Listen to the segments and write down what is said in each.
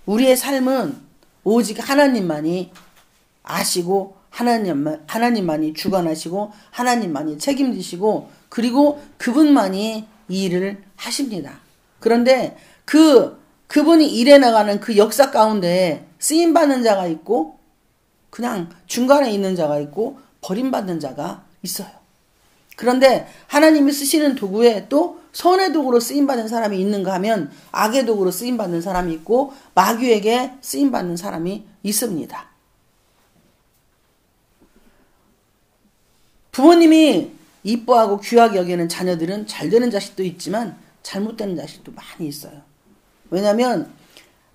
우리의 삶은 오직 하나님만이 아시고 하나님만이 주관하시고 하나님만이 책임지시고 그리고 그분만이 이 일을 하십니다. 그런데 그분이 일해 나가는 그 역사 가운데 쓰임받는 자가 있고 그냥 중간에 있는 자가 있고 버림받는 자가 있어요. 그런데 하나님이 쓰시는 도구에 또 선의 도구로 쓰임받는 사람이 있는가 하면 악의 도구로 쓰임받는 사람이 있고 마귀에게 쓰임받는 사람이 있습니다. 부모님이 이뻐하고 귀하게 여기는 자녀들은 잘 되는 자식도 있지만 잘못되는 자식도 많이 있어요. 왜냐하면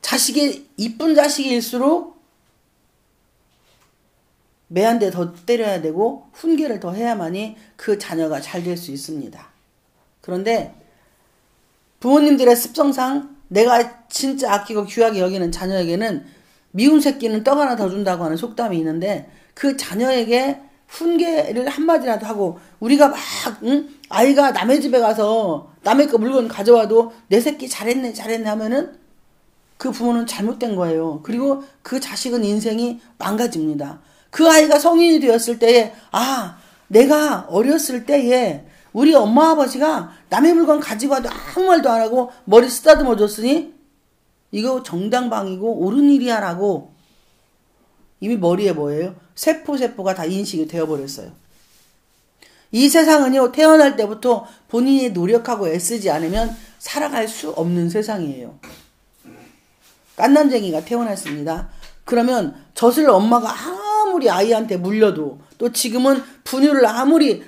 자식이 이쁜 자식일수록 매 한 대 더 때려야 되고 훈계를 더 해야만이 그 자녀가 잘 될 수 있습니다. 그런데 부모님들의 습성상 내가 진짜 아끼고 귀하게 여기는 자녀에게는 미운 새끼는 떡 하나 더 준다고 하는 속담이 있는데 그 자녀에게 훈계를 한마디라도 하고 우리가 막 아이가 남의 집에 가서 남의 거 물건 가져와도 내 새끼 잘했네 하면은 그 부모는 잘못된 거예요. 그리고 그 자식은 인생이 망가집니다. 그 아이가 성인이 되었을 때에 내가 어렸을 때에 우리 엄마 아버지가 남의 물건 가지고 와도 아무 말도 안 하고 머리 쓰다듬어 줬으니 이거 정당방위고 옳은 일이야 라고 이미 머리에 뭐예요? 세포가 다 인식이 되어버렸어요. 이 세상은요 태어날 때부터 본인이 노력하고 애쓰지 않으면 살아갈 수 없는 세상이에요. 깐난쟁이가 태어났습니다. 그러면 젖을 엄마가 아무리 아이한테 물려도 또 지금은 분유를 아무리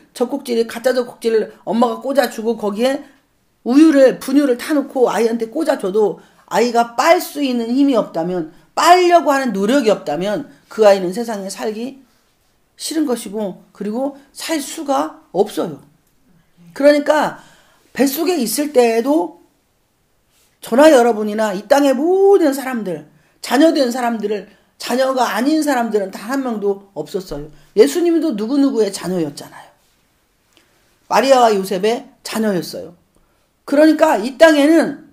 가짜 젖꼭지를 엄마가 꽂아주고 거기에 분유를 타놓고 아이한테 꽂아줘도 아이가 빨 수 있는 힘이 없다면 빨려고 하는 노력이 없다면 그 아이는 세상에 살기 싫은 것이고 그리고 살 수가 없어요. 그러니까 뱃속에 있을 때에도 저나 여러분이나 이 땅의 모든 사람들 자녀된 사람들을 자녀가 아닌 사람들은 단 한 명도 없었어요. 예수님도 누구누구의 자녀였잖아요. 마리아와 요셉의 자녀였어요. 그러니까 이 땅에는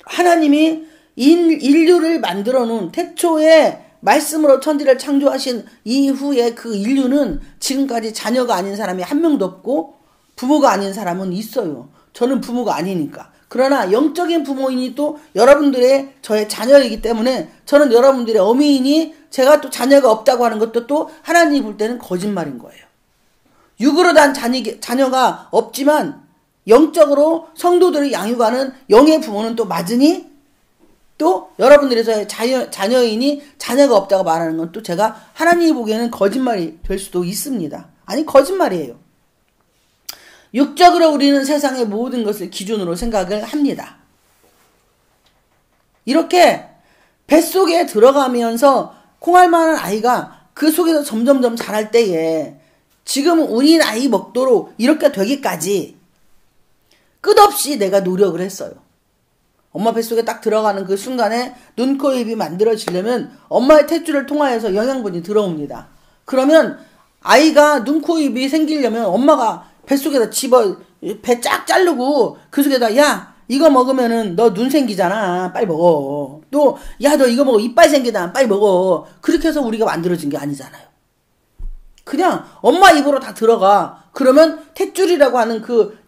하나님이 인류를 만들어 놓은 태초에 말씀으로 천지를 창조하신 이후에 그 인류는 지금까지 자녀가 아닌 사람이 한 명도 없고 부모가 아닌 사람은 있어요. 저는 부모가 아니니까. 그러나 영적인 부모이니 또 여러분들의 저의 자녀이기 때문에 저는 여러분들의 어미이니 제가 또 자녀가 없다고 하는 것도 또 하나님이 볼 때는 거짓말인 거예요. 육으로 난 자녀가 없지만 영적으로 성도들을 양육하는 영의 부모는 또 맞으니 또 여러분들의 저의 자녀이니 자녀가 없다고 말하는 건 또 제가 하나님이 보기에는 거짓말이 될 수도 있습니다. 아니 거짓말이에요. 육적으로 우리는 세상의 모든 것을 기준으로 생각을 합니다. 이렇게 뱃속에 들어가면서 콩알만한 아이가 그 속에서 점점점 자랄 때에 지금 우리 나이 먹도록 이렇게 되기까지 끝없이 내가 노력을 했어요. 엄마 뱃속에 딱 들어가는 그 순간에 눈, 코, 입이 만들어지려면 엄마의 탯줄을 통하여서 영양분이 들어옵니다. 그러면 아이가 눈, 코, 입이 생기려면 엄마가 뱃속에다 배 쫙 자르고 그 속에다 야 이거 먹으면은 너 눈 생기잖아 빨리 먹어. 또 야 너 이거 먹어 이빨 생기잖아 빨리 먹어. 그렇게 해서 우리가 만들어진 게 아니잖아요. 그냥 엄마 입으로 다 들어가. 그러면 탯줄이라고 하는 그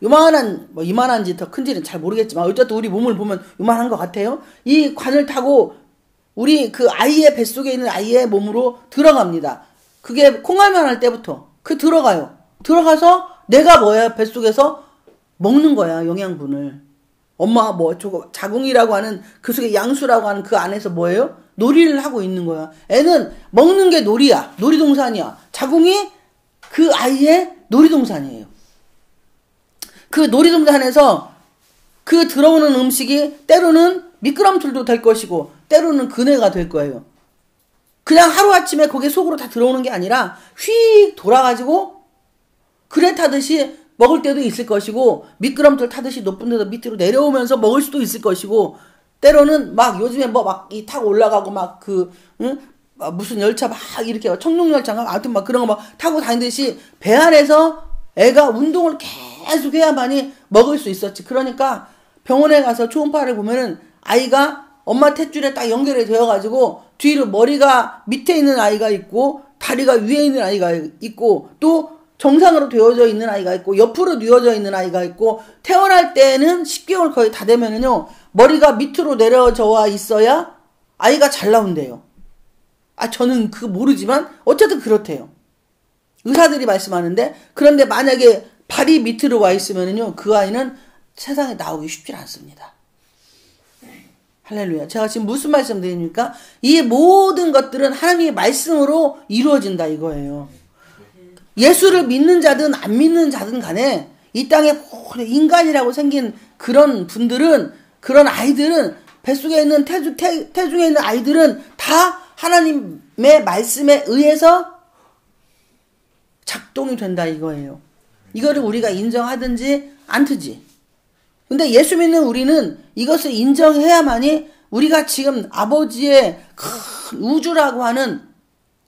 이만한지 더 큰지는 잘 모르겠지만 어쨌든 우리 몸을 보면 요만한 것 같아요. 이 관을 타고 우리 그 아이의 뱃속에 있는 아이의 몸으로 들어갑니다. 그게 콩알만 할 때부터 들어가요. 들어가서 내가 뭐야 뱃속에서 먹는 거야 영양분을. 엄마 저거 자궁이라고 하는 그 속에 양수라고 하는 그 안에서 뭐예요? 놀이를 하고 있는 거야. 애는 먹는 게 놀이야. 놀이동산이야. 자궁이 그 아이의 놀이동산이에요. 그 놀이동산에서 그 들어오는 음식이 때로는 미끄럼틀도 될 것이고 때로는 그네가 될 거예요. 그냥 하루아침에 거기에 속으로 다 들어오는 게 아니라 휙 돌아가지고 그네 타듯이 먹을 때도 있을 것이고 미끄럼틀 타듯이 높은 데서 밑으로 내려오면서 먹을 수도 있을 것이고 때로는 막 요즘에 이 타고 올라가고 무슨 열차 막 이렇게 청룡열차인가 아무튼 막 그런 거 막 타고 다니듯이 배 안에서 애가 운동을 계속 해야만이 먹을 수 있었지. 그러니까 병원에 가서 초음파를 보면은 아이가 엄마 탯줄에 딱 연결이 되어가지고 뒤로 머리가 밑에 있는 아이가 있고 다리가 위에 있는 아이가 있고 또 정상으로 되어져 있는 아이가 있고 옆으로 뉘어져 있는 아이가 있고 태어날 때는 10개월 거의 다 되면은요 머리가 밑으로 내려져 있어야 아이가 잘 나온대요. 저는 그거 모르지만 어쨌든 그렇대요. 의사들이 말씀하는데 그런데 만약에 발이 밑으로 와 있으면은요 그 아이는 세상에 나오기 쉽지 않습니다. 할렐루야. 제가 지금 무슨 말씀 드립니까? 이 모든 것들은 하나님의 말씀으로 이루어진다 이거예요. 예수를 믿는 자든 안 믿는 자든 간에 이 땅에 인간이라고 생긴 그런 분들은 그런 아이들은 뱃속에 있는 태중에 있는 아이들은 다 하나님의 말씀에 의해서 작동이 된다 이거예요. 이거를 우리가 인정하든지 않든지. 근데 예수 믿는 우리는 이것을 인정해야만이 우리가 지금 아버지의 큰 우주라고 하는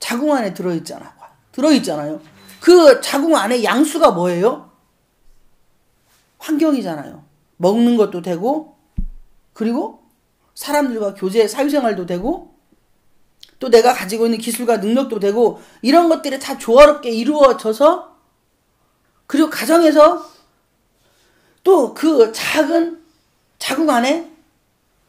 자궁 안에 들어있잖아요. 그 자궁 안에 양수가 뭐예요? 환경이잖아요. 먹는 것도 되고 그리고 사람들과 교제 사회생활도 되고 또 내가 가지고 있는 기술과 능력도 되고 이런 것들이 다 조화롭게 이루어져서 그리고 가정에서 또 그 작은 자궁 안에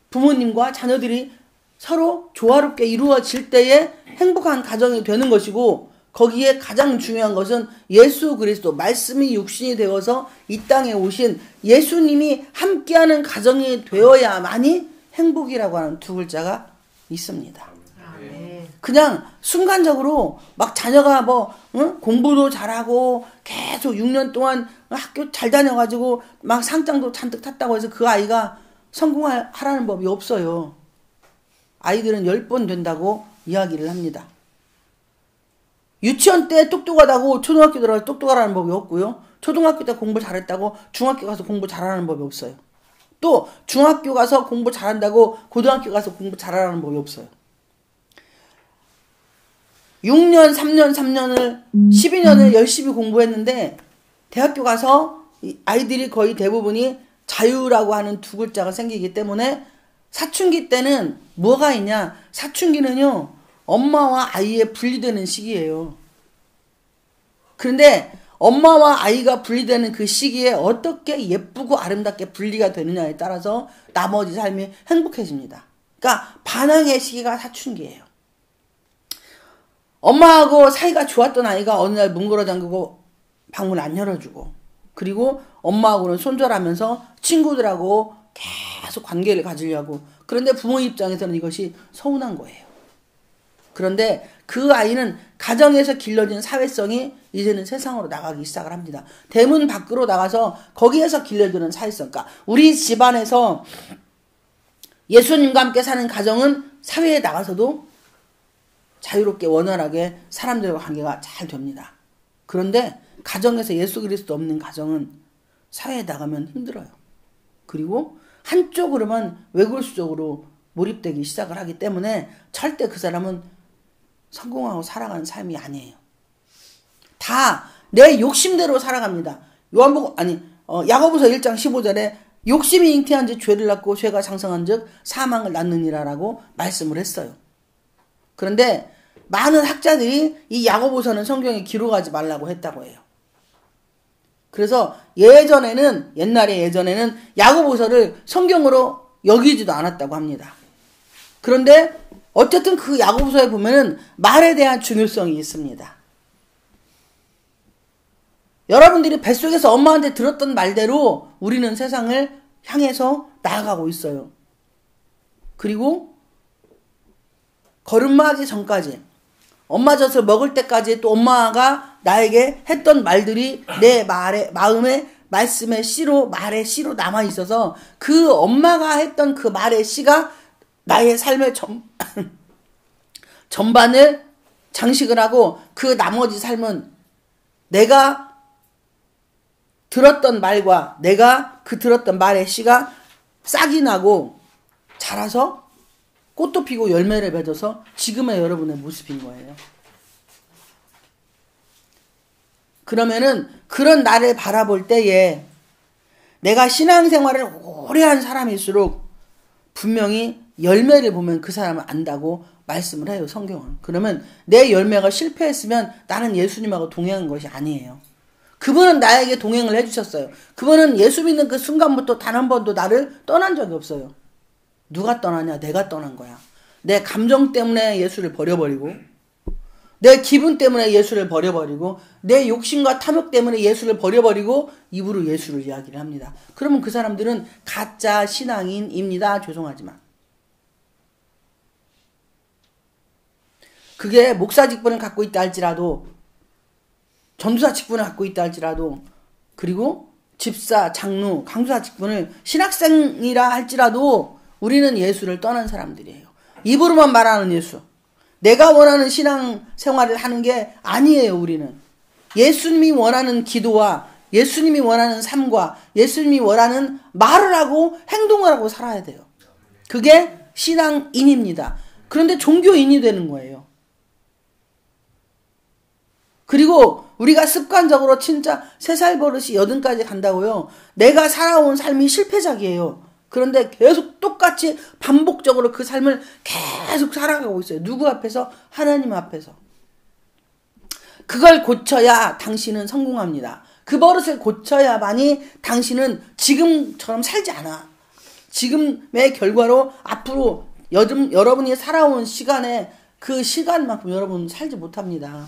부모님과 자녀들이 서로 조화롭게 이루어질 때에 행복한 가정이 되는 것이고 거기에 가장 중요한 것은 예수 그리스도 말씀이 육신이 되어서 이 땅에 오신 예수님이 함께하는 가정이 되어야만이 행복이라고 하는 두 글자가 있습니다. 그냥 순간적으로 막 자녀가 공부도 잘하고 계속 6년 동안 학교 잘 다녀가지고 막 상장도 잔뜩 탔다고 해서 그 아이가 성공하라는 법이 없어요. 아이들은 10번 된다고 이야기를 합니다. 유치원 때 똑똑하다고 초등학교 들어가서 똑똑하라는 법이 없고요. 초등학교 때 공부 잘했다고 중학교 가서 공부 잘하는 법이 없어요. 또 중학교 가서 공부 잘한다고 고등학교 가서 공부 잘하라는 법이 없어요. 6년, 3년을 12년을 열심히 공부했는데 대학교 가서 아이들이 거의 대부분이 자유라고 하는 두 글자가 생기기 때문에 사춘기 때는 뭐가 있냐? 사춘기는요 엄마와 아이의 분리되는 시기예요. 그런데 엄마와 아이가 분리되는 그 시기에 어떻게 예쁘고 아름답게 분리가 되느냐에 따라서 나머지 삶이 행복해집니다. 그러니까 반항의 시기가 사춘기예요. 엄마하고 사이가 좋았던 아이가 어느 날 문 걸어 잠그고 방문 안 열어주고 그리고 엄마하고는 손절하면서 친구들하고 계속 관계를 가지려고 그런데 부모 입장에서는 이것이 서운한 거예요. 그런데 그 아이는 가정에서 길러진 사회성이 이제는 세상으로 나가기 시작을 합니다. 대문 밖으로 나가서 거기에서 길러지는 사회성. 그러니까 우리 집안에서 예수님과 함께 사는 가정은 사회에 나가서도 자유롭게 원활하게 사람들과 관계가 잘 됩니다. 그런데 가정에서 예수 그리스도 없는 가정은 사회에 나가면 힘들어요. 그리고 한쪽으로만 외골수적으로 몰입되기 시작을 하기 때문에 절대 그 사람은 성공하고 살아가는 삶이 아니에요. 다 내 욕심대로 살아갑니다. 야고보서 1장 15절에 욕심이 잉태한 즉 죄를 낳고 죄가 장성한 즉 사망을 낳느니라라고 말씀을 했어요. 그런데 많은 학자들이 이 야고보서는 성경에 기록하지 말라고 했다고 해요. 그래서 옛날에 예전에는 야고보서를 성경으로 여기지도 않았다고 합니다. 그런데 어쨌든 그 야고보서에 보면은 말에 대한 중요성이 있습니다. 여러분들이 뱃속에서 엄마한테 들었던 말대로 우리는 세상을 향해서 나아가고 있어요. 그리고 걸음마하기 전까지 엄마 젖을 먹을 때까지 또 엄마가 나에게 했던 말들이 내 마음에 말씀의 씨로 말의 씨로 남아 있어서 그 엄마가 했던 그 말의 씨가 나의 삶의 전반을 장식을 하고 그 나머지 삶은 내가 들었던 말과 내가 그 들었던 말의 씨가 싹이 나고 자라서 꽃도 피고 열매를 맺어서 지금의 여러분의 모습인 거예요. 그러면은 그런 나를 바라볼 때에 내가 신앙생활을 오래 한 사람일수록 분명히 열매를 보면 그 사람은 안다고 말씀을 해요, 성경은. 그러면 내 열매가 실패했으면 나는 예수님하고 동행한 것이 아니에요. 그분은 나에게 동행을 해주셨어요. 그분은 예수 믿는 그 순간부터 단 한 번도 나를 떠난 적이 없어요. 누가 떠나냐? 내가 떠난 거야. 내 감정 때문에 예수를 버려버리고, 내 기분 때문에 예수를 버려버리고, 내 욕심과 탐욕 때문에 예수를 버려버리고 입으로 예수를 이야기를 합니다. 그러면 그 사람들은 가짜 신앙인입니다. 죄송하지만. 그게 목사 직분을 갖고 있다 할지라도, 전도사 직분을 갖고 있다 할지라도, 그리고 집사, 장로, 강수사 직분을 신학생이라 할지라도 우리는 예수를 떠난 사람들이에요. 입으로만 말하는 예수. 내가 원하는 신앙 생활을 하는 게 아니에요, 우리는. 예수님이 원하는 기도와 예수님이 원하는 삶과 예수님이 원하는 말을 하고 행동을 하고 살아야 돼요. 그게 신앙인입니다. 그런데 종교인이 되는 거예요. 그리고 우리가 습관적으로 진짜 3살 버릇이 80까지 간다고요. 내가 살아온 삶이 실패작이에요. 그런데 계속 똑같이 반복적으로 그 삶을 계속 살아가고 있어요. 누구 앞에서? 하나님 앞에서. 그걸 고쳐야 당신은 성공합니다. 그 버릇을 고쳐야만이 당신은 지금처럼 살지 않아. 지금의 결과로 앞으로 여러분이 살아온 시간에 그 시간만큼 여러분은 살지 못합니다.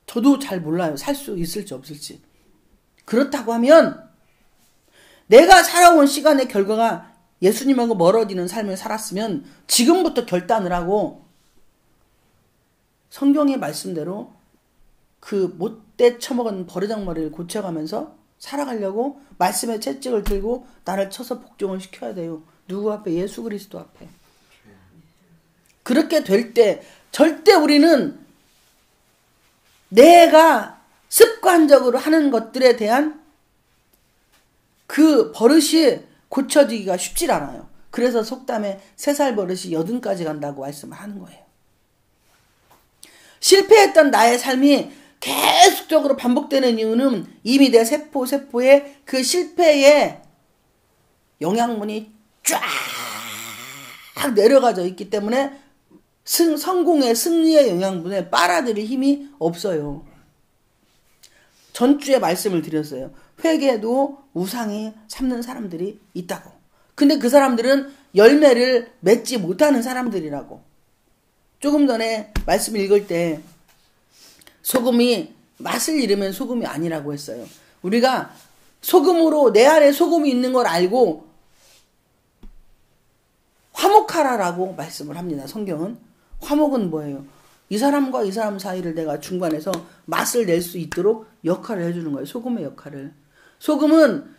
저도 잘 몰라요. 살 수 있을지 없을지. 그렇다고 하면 내가 살아온 시간의 결과가 예수님하고 멀어지는 삶을 살았으면 지금부터 결단을 하고 성경의 말씀대로 그 못돼 처먹은 버르장머리를 고쳐가면서 살아가려고 말씀의 채찍을 들고 나를 쳐서 복종을 시켜야 돼요. 누구 앞에? 예수 그리스도 앞에. 그렇게 될 때 절대 우리는 내가 습관적으로 하는 것들에 대한 그 버릇이 고쳐지기가 쉽지 않아요. 그래서 속담에 3살 버릇이 80까지 간다고 말씀을 하는 거예요. 실패했던 나의 삶이 계속적으로 반복되는 이유는 이미 내 세포에 그 실패의 영양분이 쫙 내려가져 있기 때문에 성공의 승리의 영양분에 빨아들일 힘이 없어요. 전주에 말씀을 드렸어요. 회개도 우상이 삼는 사람들이 있다고. 근데 그 사람들은 열매를 맺지 못하는 사람들이라고. 조금 전에 말씀 읽을 때 소금이 맛을 잃으면 소금이 아니라고 했어요. 우리가 소금으로 내 안에 소금이 있는 걸 알고 화목하라라고 말씀을 합니다. 성경은. 화목은 뭐예요? 이 사람과 이 사람 사이를 내가 중간에서 맛을 낼 수 있도록 역할을 해주는 거예요. 소금의 역할을. 소금은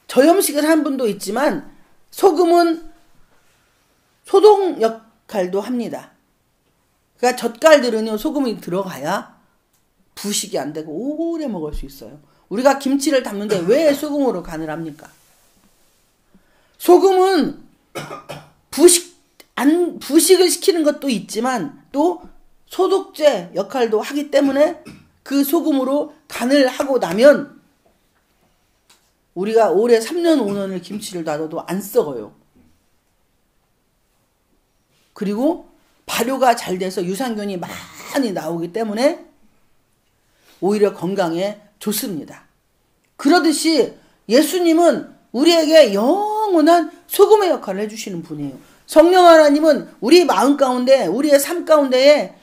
저염식을 하는 분도 있지만 소금은 소독 역할도 합니다. 그러니까 젓갈들은요, 소금이 들어가야 부식이 안 되고 오래 먹을 수 있어요. 우리가 김치를 담는데 왜 소금으로 간을 합니까? 소금은 부식을 시키는 것도 있지만 또 소독제 역할도 하기 때문에 그 소금으로 간을 하고 나면 우리가 올해 3년 5년을 김치를 놔둬도 안 썩어요. 그리고 발효가 잘 돼서 유산균이 많이 나오기 때문에 오히려 건강에 좋습니다. 그러듯이 예수님은 우리에게 영원한 소금의 역할을 해주시는 분이에요. 성령 하나님은 우리 마음 가운데, 우리의 삶 가운데에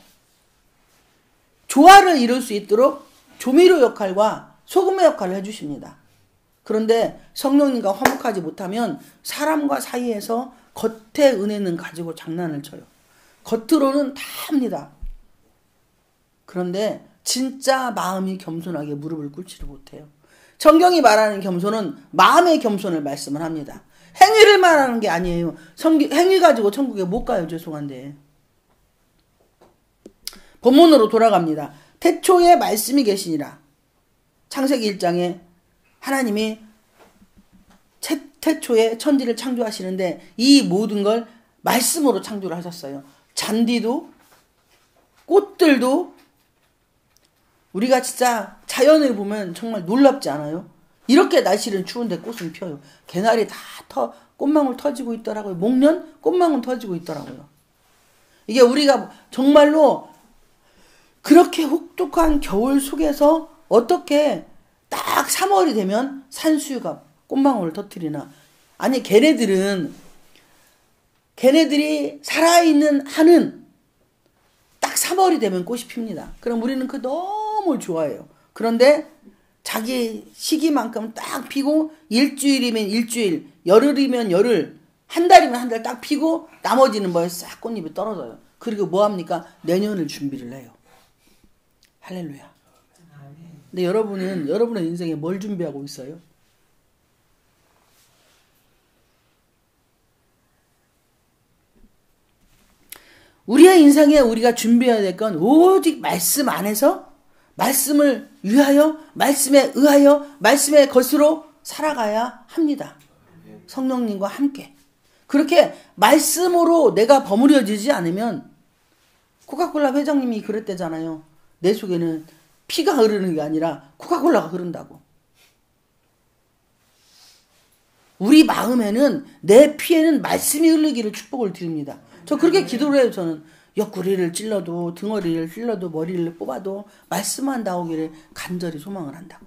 조화를 이룰 수 있도록 조미료 역할과 소금의 역할을 해주십니다. 그런데 성령님과 화목하지 못하면 사람과 사이에서 겉의 은혜는 가지고 장난을 쳐요. 겉으로는 다 합니다. 그런데 진짜 마음이 겸손하게 무릎을 꿇지를 못해요. 성경이 말하는 겸손은 마음의 겸손을 말씀을 합니다. 행위를 말하는 게 아니에요. 행위 가지고 천국에 못 가요. 죄송한데. 본문으로 돌아갑니다. 태초에 말씀이 계시니라. 창세기 1장에 하나님이 태초에 천지를 창조하시는데 이 모든 걸 말씀으로 창조를 하셨어요. 잔디도 꽃들도 우리가 진짜 자연을 보면 정말 놀랍지 않아요? 이렇게 날씨는 추운데 꽃은 피어요. 개나리 다 꽃망울 터지고 있더라고요. 목련 꽃망울 터지고 있더라고요. 이게 우리가 정말로 그렇게 혹독한 겨울 속에서 어떻게 딱 3월이 되면 산수유가 꽃망울을 터뜨리나. 아니 걔네들이 살아있는 한은 딱 3월이 되면 꽃이 핍니다. 그럼 우리는 그 너무 좋아해요. 그런데 자기 시기만큼 딱 피고 일주일이면 일주일, 열흘이면 열흘, 한 달이면 한 달 딱 피고 나머지는 뭐에 싹 꽃잎이 떨어져요. 그리고 뭐합니까? 내년을 준비를 해요. 할렐루야. 근데 여러분은 여러분의 인생에 뭘 준비하고 있어요? 우리의 인생에 우리가 준비해야 될 건 오직 말씀 안에서 말씀을 위하여, 말씀에 의하여, 말씀의 것으로 살아가야 합니다. 성령님과 함께. 그렇게 말씀으로 내가 버무려지지 않으면 코카콜라 회장님이 그랬대잖아요. 내 속에는 피가 흐르는 게 아니라 코카콜라가 흐른다고. 우리 마음에는 내 피에는 말씀이 흐르기를 축복을 드립니다. 저 그렇게 기도를 해요. 저는 옆구리를 찔러도 등허리를 찔러도 머리를 뽑아도 말씀만 나오기를 간절히 소망을 한다고.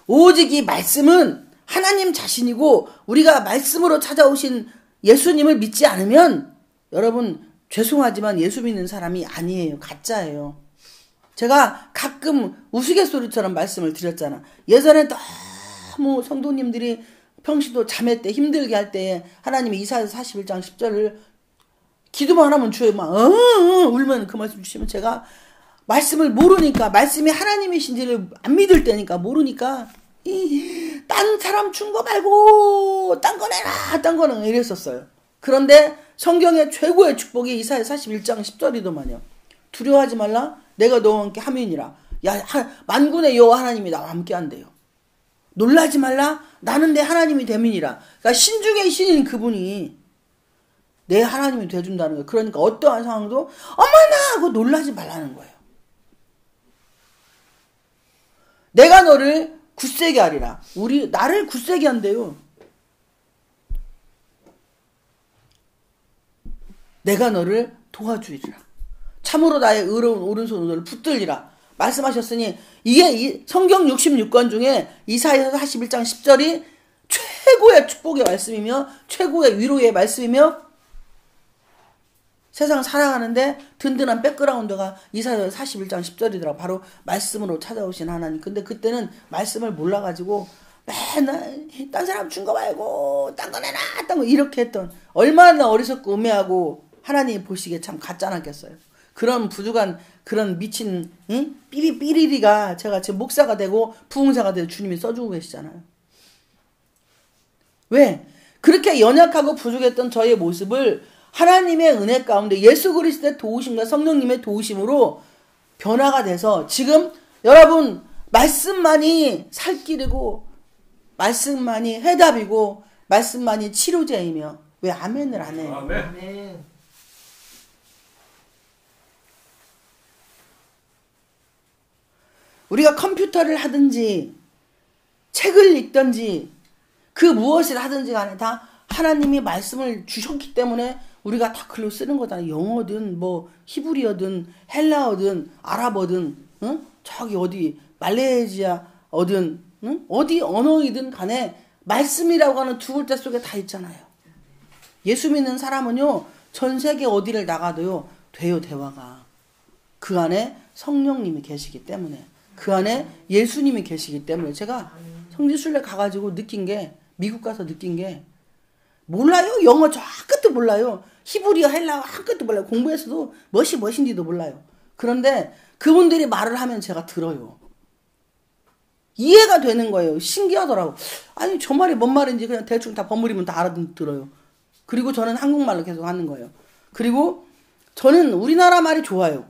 오직 이 말씀은 하나님 자신이고 우리가 말씀으로 찾아오신 예수님을 믿지 않으면 여러분 죄송하지만 예수 믿는 사람이 아니에요. 가짜예요. 제가 가끔 우스갯소리처럼 말씀을 드렸잖아. 예전에 너무 성도님들이 평시도 잠에 때 힘들게 할 때 하나님이 이사야서 41장 10절을 기도만 하면 주에 막 울면 그 말씀 주시면 제가 말씀을 모르니까 말씀이 하나님이신지를 안 믿을 때니까 모르니까 딴 사람 준 거 말고 딴 거 내라 딴 거는 이랬었어요. 그런데 성경의 최고의 축복이 이사야 41장 10절이더만요. 두려워하지 말라 내가 너와 함께 함이니라. 만군의 여호와 하나님이 나와 함께 한대요. 놀라지 말라 나는 내 하나님이 됨이니라. 그러니까 신중의 신인 그분이 내 하나님이 돼준다는 거예요. 그러니까 어떠한 상황도 어머나 하고 놀라지 말라는 거예요. 내가 너를 굳세게 하리라. 나를 굳세게 한대요. 내가 너를 도와주리라. 참으로 나의 의로운 오른손으로 너를 붙들리라. 말씀하셨으니 이게 성경 66권 중에 이사야서 41장 10절이 최고의 축복의 말씀이며 최고의 위로의 말씀이며 세상 살아가는데 든든한 백그라운드가 이사야 41장 10절이더라. 바로 말씀으로 찾아오신 하나님. 근데 그때는 말씀을 몰라가지고 맨날 딴 사람 준 거 말고 딴 거 내놔 딴 거 이렇게 했던 얼마나 어리석고 음해하고 하나님 보시기에 참 가짜났겠어요. 그런 부족한 그런 미친 삐리삐리리가 제가 지금 목사가 되고 부흥사가 되고 주님이 써주고 계시잖아요. 왜? 그렇게 연약하고 부족했던 저의 모습을 하나님의 은혜 가운데 예수 그리스도의 도우심과 성령님의 도우심으로 변화가 돼서 지금 여러분 말씀만이 살길이고 말씀만이 해답이고 말씀만이 치료제이며 왜 아멘을 안 해요? 아멘. 우리가 컴퓨터를 하든지 책을 읽든지 그 무엇을 하든지 간에 다 하나님이 말씀을 주셨기 때문에 우리가 다 글로 쓰는 거잖아요. 영어든 뭐 히브리어든 헬라어든 아랍어든 저기 어디 말레이시아어든 어디 언어이든 간에 말씀이라고 하는 두 글자 속에 다 있잖아요. 예수 믿는 사람은요 전 세계 어디를 나가도요 돼요. 대화가 그 안에 성령님이 계시기 때문에 그 안에 예수님이 계시기 때문에 제가 성지순례 가가지고 느낀 게 미국 가서 느낀 게 몰라요. 영어 저 한 끝도 몰라요. 히브리어 헬라어 한 끝도 몰라요. 공부해서도 무엇인지도 몰라요. 그런데 그분들이 말을 하면 제가 들어요. 이해가 되는 거예요. 신기하더라고. 아니 저 말이 뭔 말인지 그냥 대충 다 버무리면 다 알아들어요. 그리고 저는 한국말로 계속 하는 거예요. 그리고 저는 우리나라 말이 좋아요.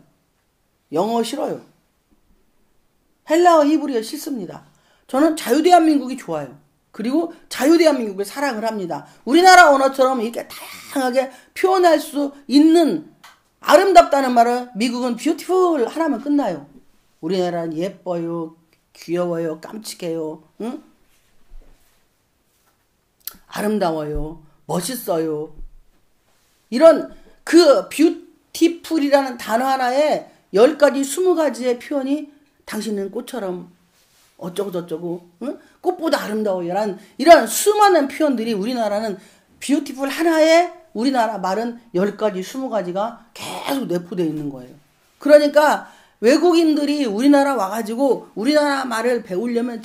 영어 싫어요. 헬라어 히브리어 싫습니다. 저는 자유대한민국이 좋아요. 그리고 자유대한민국을 사랑을 합니다. 우리나라 언어처럼 이렇게 다양하게 표현할 수 있는 아름답다는 말은 미국은 beautiful 하나면 끝나요. 우리나라는 예뻐요. 귀여워요. 깜찍해요. 응? 아름다워요. 멋있어요. 이런 그 뷰티풀이라는 단어 하나에 10가지, 20가지의 표현이 당신은 꽃처럼 어쩌고 저쩌고, 응? 꽃보다 아름다워요. 이런 수많은 표현들이 우리나라는 뷰티풀 하나에 우리나라 말은 10가지, 20가지가 계속 내포되어 있는 거예요. 그러니까 외국인들이 우리나라 와가지고 우리나라 말을 배우려면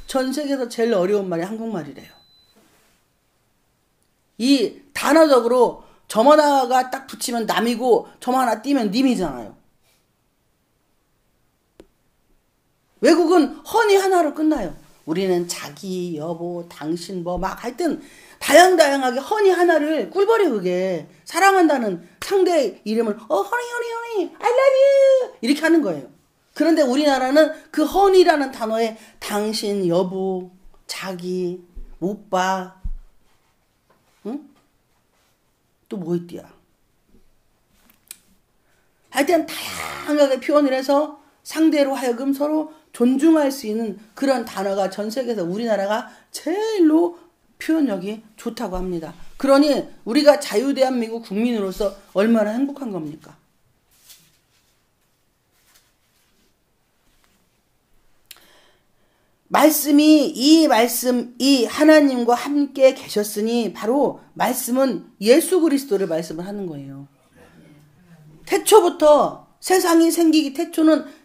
전 세계에서 제일 어려운 말이 한국말이래요. 이 단어적으로 점 하나가 딱 붙이면 남이고 점 하나 띄면 님이잖아요. 외국은 허니 하나로 끝나요. 우리는 자기, 여보, 당신 막 하여튼 다양하게 허니 하나를 꿀벌이 그게 사랑한다는 상대의 이름을 허니 I love you 이렇게 하는 거예요. 그런데 우리나라는 그 허니라는 단어에 당신, 여보, 자기, 오빠, 응? 또 뭐 있디야? 하여튼 다양하게 표현을 해서 상대로 하여금 서로 존중할 수 있는 그런 단어가 전 세계에서 우리나라가 제일로 표현력이 좋다고 합니다. 그러니 우리가 자유대한민국 국민으로서 얼마나 행복한 겁니까? 이 하나님과 함께 계셨으니 바로 말씀은 예수 그리스도를 말씀을 하는 거예요. 태초는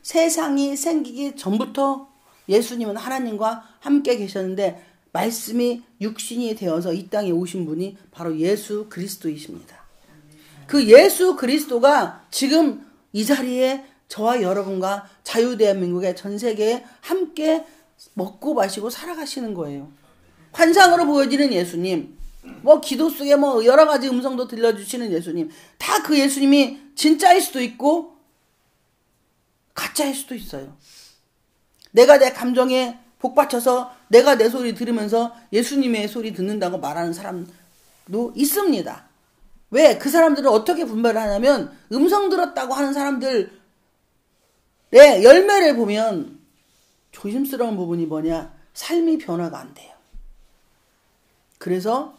세상이 생기기 전부터 예수님은 하나님과 함께 계셨는데 말씀이 육신이 되어서 이 땅에 오신 분이 바로 예수 그리스도이십니다. 그 예수 그리스도가 지금 이 자리에 저와 여러분과 자유대한민국의 전 세계에 함께 먹고 마시고 살아가시는 거예요. 환상으로 보여지는 예수님, 기도 속에 여러 가지 음성도 들려주시는 예수님, 다 그 예수님이 진짜일 수도 있고 가짜일 수도 있어요. 내가 내 감정에 복받쳐서 내가 내 소리 들으면서 예수님의 소리 듣는다고 말하는 사람도 있습니다. 왜? 그 사람들은 어떻게 분별을 하냐면 음성 들었다고 하는 사람들의 열매를 보면 조심스러운 부분이 뭐냐? 삶이 변화가 안 돼요. 그래서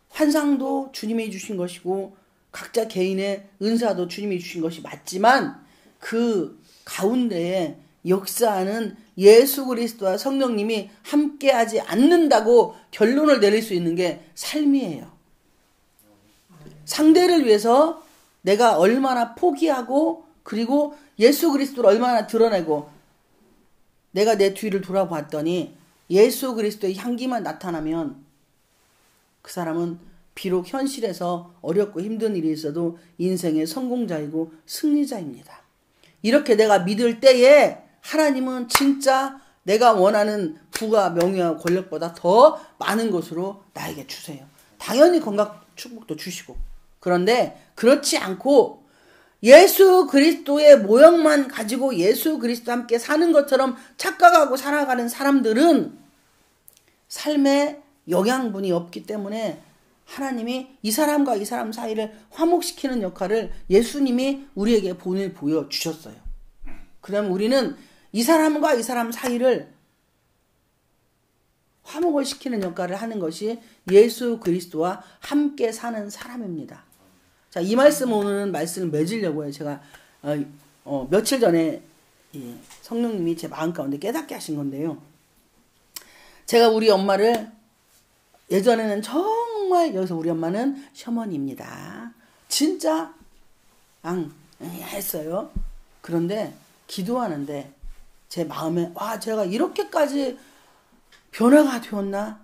환상도 주님이 주신 것이고 각자 개인의 은사도 주님이 주신 것이 맞지만 그 가운데에 역사하는 예수 그리스도와 성령님이 함께하지 않는다고 결론을 내릴 수 있는 게 삶이에요. 상대를 위해서 내가 얼마나 포기하고 그리고 예수 그리스도를 얼마나 드러내고 내가 내 뒤를 돌아봤더니 예수 그리스도의 향기만 나타나면 그 사람은 비록 현실에서 어렵고 힘든 일이 있어도 인생의 성공자이고 승리자입니다. 이렇게 내가 믿을 때에 하나님은 진짜 내가 원하는 부와 명예와 권력보다 더 많은 것으로 나에게 주세요. 당연히 건강 축복도 주시고. 그런데 그렇지 않고 예수 그리스도의 모형만 가지고 예수 그리스도와 함께 사는 것처럼 착각하고 살아가는 사람들은 삶에 영양분이 없기 때문에 하나님이 이 사람과 이 사람 사이를 화목시키는 역할을 예수님이 우리에게 보여주셨어요. 그러면 우리는 이 사람과 이 사람 사이를 화목을 시키는 역할을 하는 것이 예수 그리스도와 함께 사는 사람입니다. 자, 이 오늘은 말씀을 맺으려고요. 제가 며칠 전에 성령님이 제 마음 가운데 깨닫게 하신 건데요. 제가 우리 엄마를 예전에는 정말 여기서 우리 엄마는 셔먼입니다. 진짜 했어요. 그런데 기도하는데 제 마음에 제가 이렇게까지 변화가 되었나?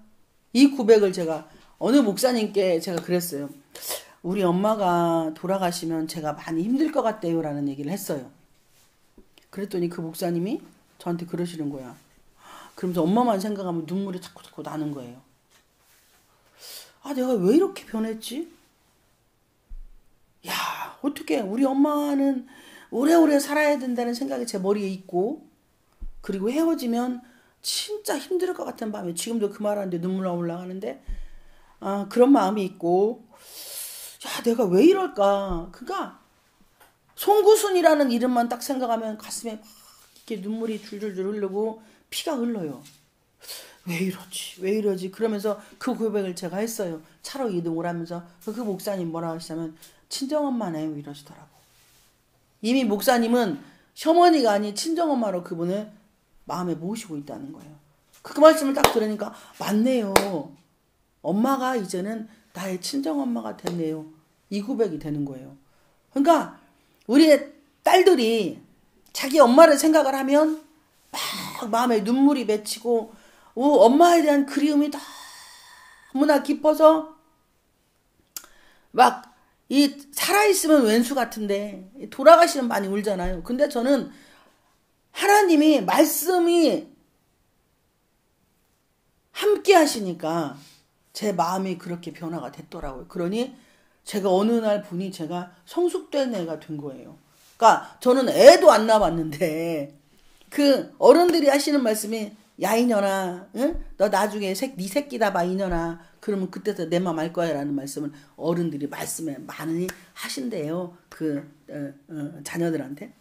이 고백을 제가 어느 목사님께 제가 그랬어요. 우리 엄마가 돌아가시면 제가 많이 힘들 것 같대요 라는 얘기를 했어요. 그랬더니 그 목사님이 저한테 그러시는 거야. 그러면서 엄마만 생각하면 눈물이 자꾸 나는 거예요. 내가 왜 이렇게 변했지? 어떻게 우리 엄마는 오래오래 살아야 된다는 생각이 제 머리에 있고 그리고 헤어지면 진짜 힘들 것 같은 마음에 지금도 그 말하는데 눈물 올라가는데 그런 마음이 있고 내가 왜 이럴까? 그러니까 송구순이라는 이름만 딱 생각하면 가슴에 막 이렇게 눈물이 줄줄줄 흐르고 피가 흘러요. 왜 이러지? 왜 이러지? 그러면서 그 고백을 제가 했어요. 차로 이동을 하면서 그 목사님 뭐라 하시냐면 친정엄마네요 이러시더라고. 이미 목사님은 시어머니가 아닌 친정엄마로 그분을 마음에 모시고 있다는 거예요. 그 말씀을 딱 들으니까 맞네요. 엄마가 이제는 나의 친정엄마가 됐네요. 이 고백이 되는 거예요. 그러니까 우리의 딸들이 자기 엄마를 생각을 하면 막 마음에 눈물이 맺히고 엄마에 대한 그리움이 너무나 깊어서 막 이 살아있으면 왼수 같은데 돌아가시면 많이 울잖아요. 근데 저는 하나님이 말씀이 함께 하시니까 제 마음이 그렇게 변화가 됐더라고요. 그러니 제가 어느 날 보니 제가 성숙된 애가 된 거예요. 그러니까 저는 애도 안 낳았는데 그 어른들이 하시는 말씀이 야 이년아, 응? 너 나중에 네 새끼다 봐 이년아. 그러면 그때서 내 맘 알 거야 라는 말씀을 어른들이 말씀에 많이 하신대요. 그 자녀들한테,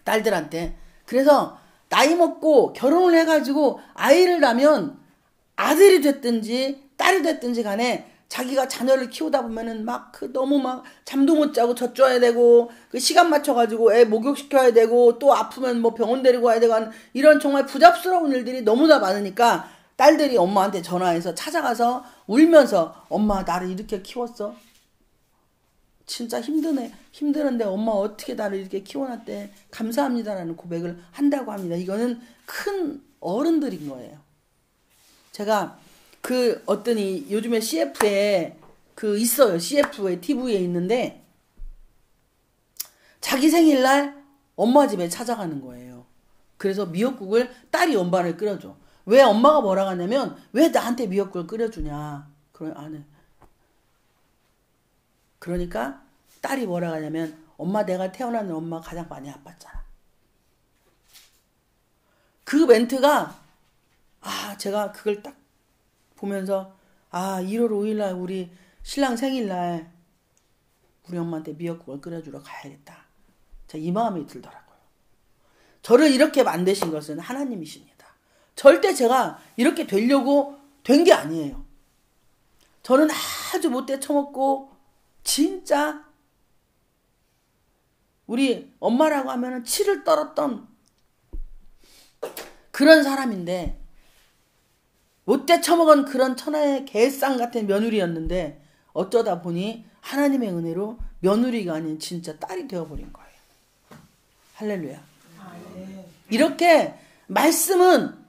딸들한테. 그래서 나이 먹고 결혼을 해가지고 아이를 낳으면 아들이 됐든지 딸이 됐든지 간에 자기가 자녀를 키우다 보면은 너무 잠도 못 자고 젖 줘야 되고 그 시간 맞춰가지고 애 목욕시켜야 되고 또 아프면 뭐 병원 데리고 가야 되고 하는 이런 정말 부잡스러운 일들이 너무나 많으니까 딸들이 엄마한테 전화해서 찾아가서 울면서 엄마 나를 이렇게 키웠어? 진짜 힘드는데 엄마 어떻게 나를 이렇게 키워놨대? 감사합니다라는 고백을 한다고 합니다. 이거는 큰 어른들인 거예요. 제가 어떤 요즘에 CF에 있어요. CF에 TV에 있는데 자기 생일날 엄마 집에 찾아가는 거예요. 그래서 미역국을 딸이 엄마를 끓여줘. 왜 엄마가 뭐라고 하냐면 왜 나한테 미역국을 끓여주냐. 그러니까 딸이 뭐라고 하냐면 엄마 내가 태어나는 엄마가 가장 많이 아팠잖아. 그 멘트가 제가 그걸 딱 보면서 1월 5일날 우리 신랑 생일날 우리 엄마한테 미역국을 끓여주러 가야겠다. 이 마음이 들더라고요. 저를 이렇게 만드신 것은 하나님이십니다. 절대 제가 이렇게 되려고 된 게 아니에요. 저는 아주 못돼 처먹고 진짜 우리 엄마라고 하면은 치를 떨었던 그런 사람인데 못돼 처먹은 그런 천하의 개쌍 같은 며느리였는데 어쩌다 보니 하나님의 은혜로 며느리가 아닌 진짜 딸이 되어버린 거예요. 할렐루야. 이렇게 말씀은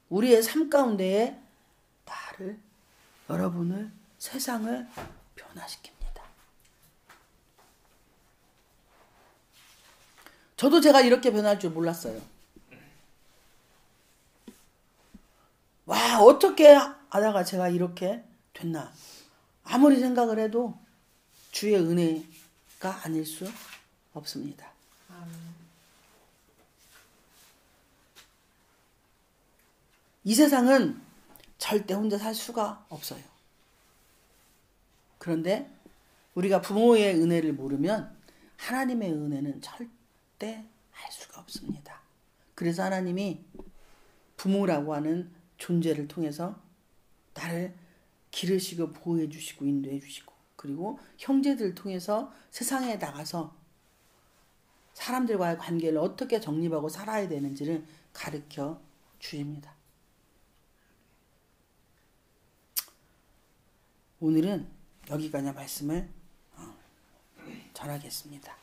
우리의 삶 가운데에 나를, 여러분을, 세상을 변화시킵니다. 저도 제가 이렇게 변할 줄 몰랐어요. 어떻게 하다가 제가 이렇게 됐나. 아무리 생각을 해도 주의 은혜가 아닐 수 없습니다. 이 세상은 절대 혼자 살 수가 없어요. 그런데 우리가 부모의 은혜를 모르면 하나님의 은혜는 절대 알 수가 없습니다. 그래서 하나님이 부모라고 하는 존재를 통해서 나를 기르시고 보호해 주시고 인도해 주시고 그리고 형제들을 통해서 세상에 나가서 사람들과의 관계를 어떻게 정립하고 살아야 되는지를 가르쳐 주십니다. 오늘은 여기까지 말씀을 전하겠습니다.